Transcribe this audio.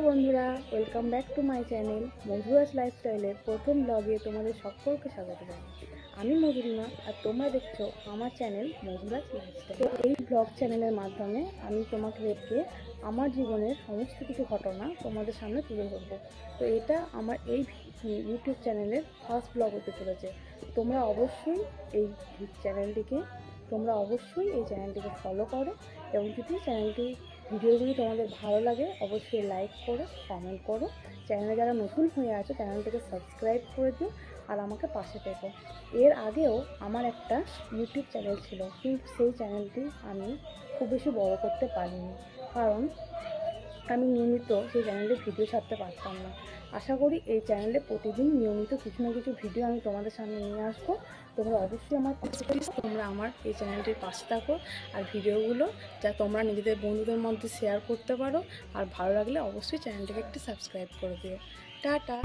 বন্ধুরা, welcome back to my channel Madhuraj লাইফস্টাইলের প্রথম ব্লগে তোমাদের সকলকে স্বাগত জানাই। আমি মধুরিমা আর তোমরা দেখছো আমার চ্যানেল মধুরাজ লাইফস্টাইল। এই ব্লগ চ্যানেলের মাধ্যমে আমি তোমাদেরকে আমার জীবনের সমস্ত কিছু ঘটনা তোমাদের সামনে তুলে ধরবো। তো এটা আমার এই ইউটিউব চ্যানেলের ফার্স্ট ব্লগ হতে চলেছে। তোমরা অবশ্যই এই চ্যানেলটিকে ফলো করো এবং যদি ভিডিওগুলি তোমাদের ভালো লাগে অবশ্যই লাইক করো, কমেন্ট করো। চ্যানেলে যারা নতুন হয়ে আছে চ্যানেলটিকে সাবস্ক্রাইব করে দিও আর আমাকে পাশে থেকো। এর আগেও আমার একটা ইউটিউব চ্যানেল ছিল, কিন্তু সেই চ্যানেলটি আমি খুব বেশি বড় করতে পারিনি, কারণ আমি নিয়মিত সেই চ্যানেলে ভিডিও ছাড়তে পারতাম না। আশা করি এই চ্যানেলে প্রতিদিন নিয়মিত কিছু না কিছু ভিডিও আমি তোমাদের সামনে নিয়ে আসবো। তোমরা অবশ্যই আমার পাশে থাকো, তোমরা আমার এই চ্যানেলটির পাশে থাকো আর ভিডিওগুলো যা তোমরা নিজেদের বন্ধুদের মধ্যে শেয়ার করতে পারো। আর ভালো লাগলে অবশ্যই চ্যানেলটিকে একটু সাবস্ক্রাইব করে দিও। টাটা।